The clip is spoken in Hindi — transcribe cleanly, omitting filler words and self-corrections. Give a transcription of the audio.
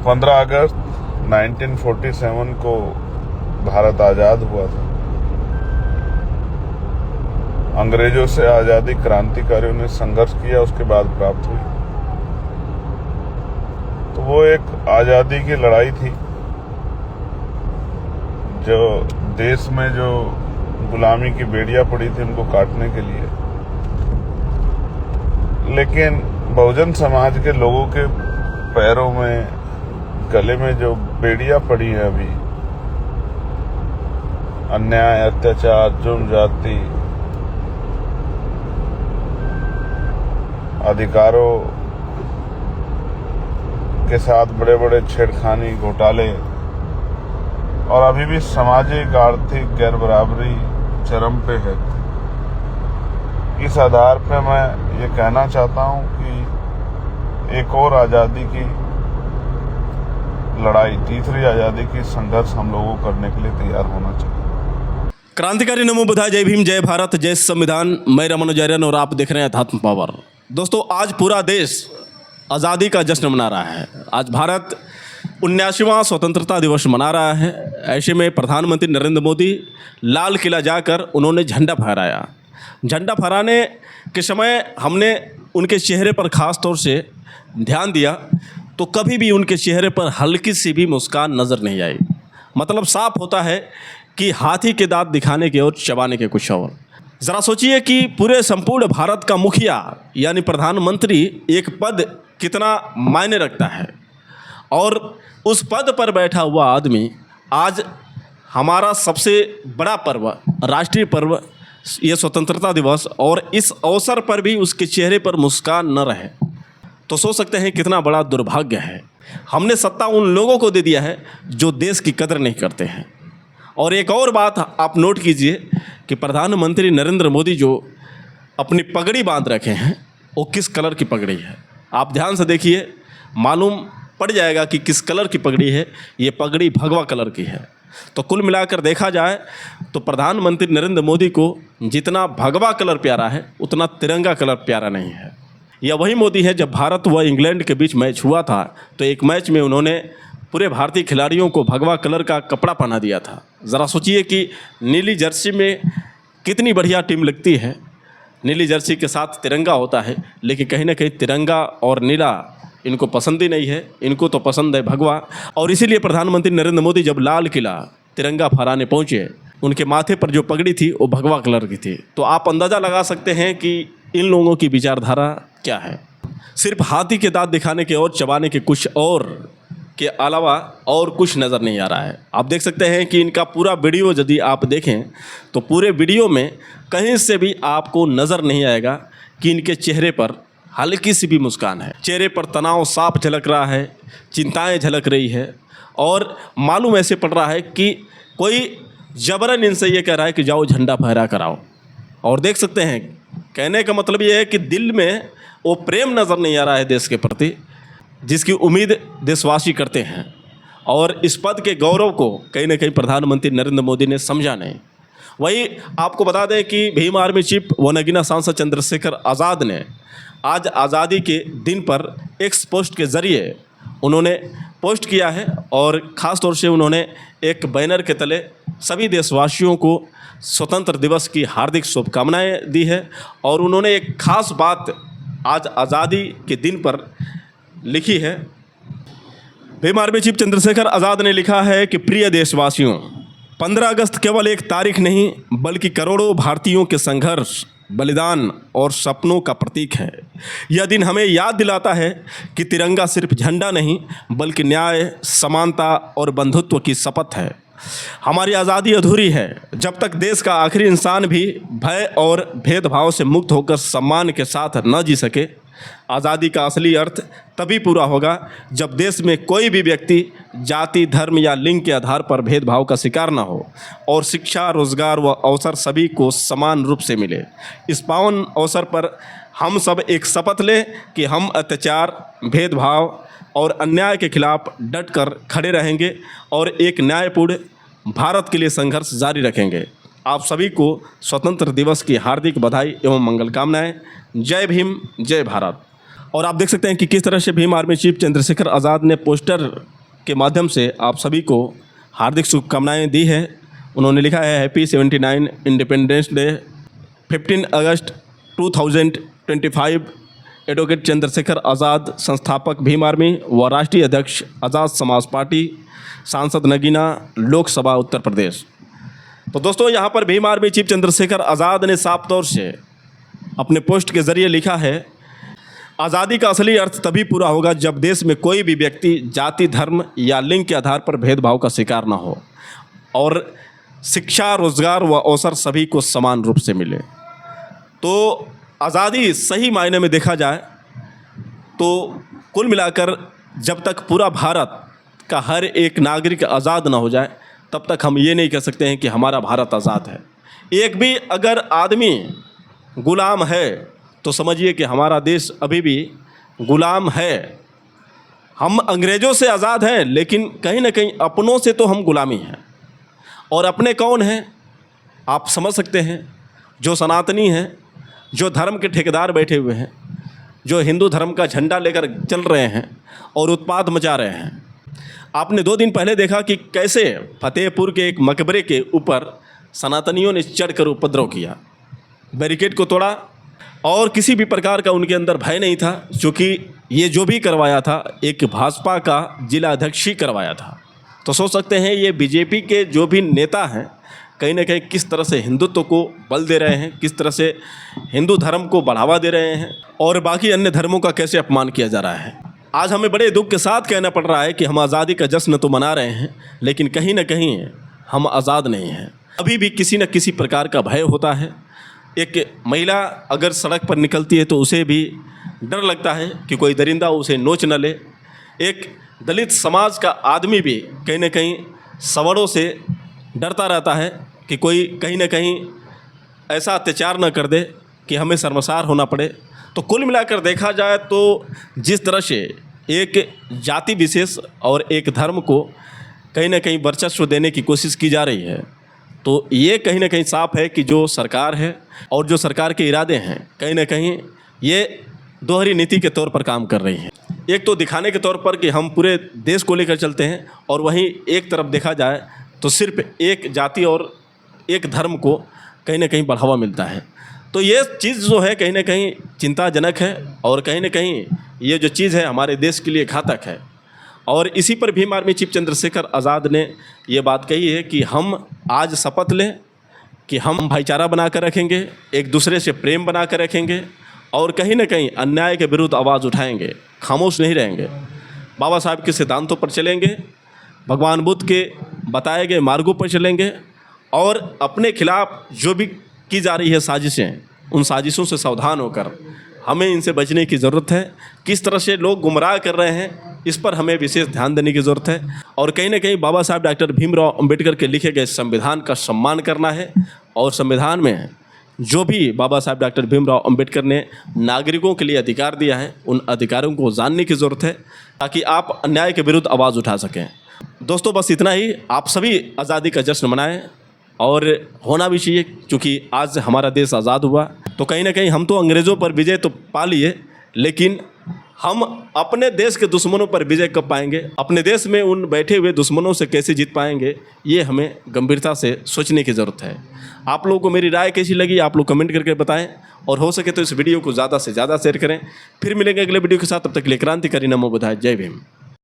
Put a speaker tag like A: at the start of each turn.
A: 15 अगस्त 1947 को भारत आज़ाद हुआ था। अंग्रेजों से आज़ादी क्रांतिकारियों ने संघर्ष किया, उसके बाद प्राप्त हुई। तो वो एक आज़ादी की लड़ाई थी जो देश में जो गुलामी की बेड़ियां पड़ी थी उनको काटने के लिए। लेकिन बहुजन समाज के लोगों के पैरों में, गले में जो बेड़ियां पड़ी हैं अभी, अन्याय, अत्याचार, जुर्म, जाति, अधिकारों के साथ बड़े बड़े छेड़खानी, घोटाले और अभी भी सामाजिक आर्थिक गैर बराबरी चरम पे है। इस आधार पे मैं ये कहना चाहता हूँ कि एक और आज़ादी की लड़ाई, तीसरी आज़ादी की संघर्ष हम लोगों को करने के लिए तैयार होना चाहिए।
B: क्रांतिकारी नमो बुद्धाय, जय भीम, जय भारत, जय संविधान। मैं रमन आचार्य और आप देख रहे हैं अध्यात्म पावर। दोस्तों, आज पूरा देश आज़ादी का जश्न मना रहा है। आज भारत 79वां स्वतंत्रता दिवस मना रहा है। ऐसे में प्रधानमंत्री नरेंद्र मोदी लाल किला जाकर उन्होंने झंडा फहराया। झंडा फहराने के समय हमने उनके चेहरे पर ख़ास तौर से ध्यान दिया तो कभी भी उनके चेहरे पर हल्की सी भी मुस्कान नज़र नहीं आई। मतलब साफ होता है कि हाथी के दांत दिखाने के और चबाने के कुछ और। ज़रा सोचिए कि पूरे संपूर्ण भारत का मुखिया यानी प्रधानमंत्री एक पद कितना मायने रखता है, और उस पद पर बैठा हुआ आदमी आज हमारा सबसे बड़ा पर्व, राष्ट्रीय पर्व, ये स्वतंत्रता दिवस, और इस अवसर पर भी उसके चेहरे पर मुस्कान न रहे तो सोच सकते हैं कितना बड़ा दुर्भाग्य है। हमने सत्ता उन लोगों को दे दिया है जो देश की कदर नहीं करते हैं। और एक और बात आप नोट कीजिए कि प्रधानमंत्री नरेंद्र मोदी जो अपनी पगड़ी बांध रखे हैं वो किस कलर की पगड़ी है। आप ध्यान से देखिए, मालूम पड़ जाएगा कि किस कलर की पगड़ी है। ये पगड़ी भगवा कलर की है। तो कुल मिलाकर देखा जाए तो प्रधानमंत्री नरेंद्र मोदी को जितना भगवा कलर प्यारा है उतना तिरंगा कलर प्यारा नहीं है। यह वही मोदी है, जब भारत व इंग्लैंड के बीच मैच हुआ था तो एक मैच में उन्होंने पूरे भारतीय खिलाड़ियों को भगवा कलर का कपड़ा पहना दिया था। ज़रा सोचिए कि नीली जर्सी में कितनी बढ़िया टीम लगती है। नीली जर्सी के साथ तिरंगा होता है, लेकिन कहीं ना कहीं तिरंगा और नीला इनको पसंद ही नहीं है। इनको तो पसंद है भगवा। और इसीलिए प्रधानमंत्री नरेंद्र मोदी जब लाल किला तिरंगा फहराने पहुँचे, उनके माथे पर जो पगड़ी थी वो भगवा कलर की थी। तो आप अंदाज़ा लगा सकते हैं कि इन लोगों की विचारधारा क्या है। सिर्फ हाथी के दांत दिखाने के और चबाने के कुछ और के अलावा और कुछ नज़र नहीं आ रहा है। आप देख सकते हैं कि इनका पूरा वीडियो यदि आप देखें तो पूरे वीडियो में कहीं से भी आपको नज़र नहीं आएगा कि इनके चेहरे पर हल्की सी भी मुस्कान है। चेहरे पर तनाव साफ झलक रहा है, चिंताएं झलक रही है, और मालूम ऐसे पड़ रहा है कि कोई जबरन इनसे ये कह रहा है कि जाओ झंडा फहरा कर आओ। और देख सकते हैं, कहने का मतलब ये है कि दिल में वो प्रेम नज़र नहीं आ रहा है देश के प्रति जिसकी उम्मीद देशवासी करते हैं। और इस पद के गौरव को कहीं ना कहीं प्रधानमंत्री नरेंद्र मोदी ने समझा नहीं। वही आपको बता दें कि भीम आर्मी चीफ व नगीना सांसद चंद्रशेखर आज़ाद ने आज आज़ादी के दिन पर एक्स पोस्ट के ज़रिए उन्होंने पोस्ट किया है, और ख़ास तौर से उन्होंने एक बैनर के तले सभी देशवासियों को स्वतंत्र दिवस की हार्दिक शुभकामनाएं दी है। और उन्होंने एक ख़ास बात आज आज़ादी के दिन पर लिखी है। भीम आर्मी चीफ चंद्रशेखर आज़ाद ने लिखा है कि प्रिय देशवासियों, 15 अगस्त केवल एक तारीख नहीं बल्कि करोड़ों भारतीयों के संघर्ष, बलिदान और सपनों का प्रतीक है। यह दिन हमें याद दिलाता है कि तिरंगा सिर्फ झंडा नहीं बल्कि न्याय, समानता और बंधुत्व की शपथ है। हमारी आज़ादी अधूरी है जब तक देश का आखिरी इंसान भी भय और भेदभाव से मुक्त होकर सम्मान के साथ न जी सके। आज़ादी का असली अर्थ तभी पूरा होगा जब देश में कोई भी व्यक्ति जाति, धर्म या लिंग के आधार पर भेदभाव का शिकार न हो, और शिक्षा, रोजगार व अवसर सभी को समान रूप से मिले। इस पावन अवसर पर हम सब एक शपथ लें कि हम अत्याचार, भेदभाव और अन्याय के खिलाफ डटकर खड़े रहेंगे और एक न्यायपूर्ण भारत के लिए संघर्ष जारी रखेंगे। आप सभी को स्वतंत्र दिवस की हार्दिक बधाई एवं मंगल कामनाएं। जय भीम, जय भारत। और आप देख सकते हैं कि किस तरह से भीम आर्मी चीफ चंद्रशेखर आज़ाद ने पोस्टर के माध्यम से आप सभी को हार्दिक शुभकामनाएं दी है। उन्होंने लिखा है हैप्पी 79 इंडिपेंडेंस डे। 15 अगस्त 2025 एडवोकेट चंद्रशेखर आज़ाद, संस्थापक भीम आर्मी व राष्ट्रीय अध्यक्ष आज़ाद समाज पार्टी, सांसद नगीना, लोकसभा उत्तर प्रदेश। तो दोस्तों, यहाँ पर भीम आर्मी चीफ चंद्रशेखर आज़ाद ने साफ तौर से अपने पोस्ट के ज़रिए लिखा है, आज़ादी का असली अर्थ तभी पूरा होगा जब देश में कोई भी व्यक्ति जाति, धर्म या लिंग के आधार पर भेदभाव का शिकार न हो और शिक्षा, रोजगार व अवसर सभी को समान रूप से मिले। तो आज़ादी सही मायने में देखा जाए तो कुल मिलाकर जब तक पूरा भारत का हर एक नागरिक आज़ाद ना हो जाए तब तक हम ये नहीं कह सकते हैं कि हमारा भारत आज़ाद है। एक भी अगर आदमी गुलाम है तो समझिए कि हमारा देश अभी भी गुलाम है। हम अंग्रेज़ों से आज़ाद हैं, लेकिन कहीं ना कहीं अपनों से तो हम गुलामी हैं। और अपने कौन हैं आप समझ सकते हैं, जो सनातनी हैं, जो धर्म के ठेकेदार बैठे हुए हैं, जो हिंदू धर्म का झंडा लेकर चल रहे हैं और उत्पात मचा रहे हैं। आपने 2 दिन पहले देखा कि कैसे फतेहपुर के एक मकबरे के ऊपर सनातनियों ने चढ़कर उपद्रव किया, बैरिकेड को तोड़ा और किसी भी प्रकार का उनके अंदर भय नहीं था, क्योंकि ये जो भी करवाया था एक भाजपा का जिला अध्यक्ष ही करवाया था। तो सोच सकते हैं ये बीजेपी के जो भी नेता हैं कहीं ना कहीं किस तरह से हिंदुत्व को बल दे रहे हैं, किस तरह से हिंदू धर्म को बढ़ावा दे रहे हैं और बाकी अन्य धर्मों का कैसे अपमान किया जा रहा है। आज हमें बड़े दुख के साथ कहना पड़ रहा है कि हम आज़ादी का जश्न तो मना रहे हैं, लेकिन कहीं ना कहीं हम आज़ाद नहीं हैं। अभी भी किसी न किसी प्रकार का भय होता है। एक महिला अगर सड़क पर निकलती है तो उसे भी डर लगता है कि कोई दरिंदा उसे नोच न ले। एक दलित समाज का आदमी भी कहीं ना कहीं सवर्णों से डरता रहता है कि कोई कहीं ना कहीं ऐसा अत्याचार न कर दे कि हमें शर्मसार होना पड़े। तो कुल मिलाकर देखा जाए तो जिस तरह से एक जाति विशेष और एक धर्म को कहीं ना कहीं वर्चस्व देने की कोशिश की जा रही है, तो ये कहीं ना कहीं साफ है कि जो सरकार है और जो सरकार के इरादे हैं कहीं ना कहीं ये दोहरी नीति के तौर पर काम कर रही हैं। एक तो दिखाने के तौर पर कि हम पूरे देश को लेकर चलते हैं, और वहीं एक तरफ देखा जाए तो सिर्फ एक जाति और एक धर्म को कहीं ना कहीं बढ़ावा मिलता है। तो ये चीज़ जो है कहीं ना कहीं चिंताजनक है और कहीं ना कहीं ये जो चीज़ है हमारे देश के लिए घातक है। और इसी पर भीम आर्मी चीफ चंद्रशेखर आज़ाद ने ये बात कही है कि हम आज शपथ लें कि हम भाईचारा बना कर रखेंगे, एक दूसरे से प्रेम बना कर रखेंगे और कहीं ना कहीं अन्याय के विरुद्ध आवाज़ उठाएंगे, खामोश नहीं रहेंगे, बाबा साहब के सिद्धांतों पर चलेंगे, भगवान बुद्ध के बताए गए मार्गों पर चलेंगे और अपने खिलाफ जो भी की जा रही है साजिशें, उन साजिशों से सावधान होकर हमें इनसे बचने की ज़रूरत है। किस तरह से लोग गुमराह कर रहे हैं इस पर हमें विशेष ध्यान देने की ज़रूरत है और कहीं ना कहीं बाबा साहब डॉक्टर भीमराव अंबेडकर के लिखे गए संविधान का सम्मान करना है। और संविधान में जो भी बाबा साहब डॉक्टर भीमराव अंबेडकर ने नागरिकों के लिए अधिकार दिया है उन अधिकारों को जानने की ज़रूरत है ताकि आप अन्याय के विरुद्ध आवाज़ उठा सकें। दोस्तों, बस इतना ही। आप सभी आज़ादी का जश्न मनाएं और होना भी चाहिए, क्योंकि आज हमारा देश आज़ाद हुआ। तो कहीं ना कहीं हम तो अंग्रेज़ों पर विजय तो पा लिए, लेकिन हम अपने देश के दुश्मनों पर विजय कब पाएंगे, अपने देश में उन बैठे हुए दुश्मनों से कैसे जीत पाएंगे, ये हमें गंभीरता से सोचने की ज़रूरत है। आप लोगों को मेरी राय कैसी लगी आप लोग कमेंट करके बताएं और हो सके तो इस वीडियो को ज़्यादा से ज़्यादा शेयर करें। फिर मिलेंगे अगले वीडियो के साथ, तब तक के लिए क्रांतिकारी नमो बुधाय। जय भीम।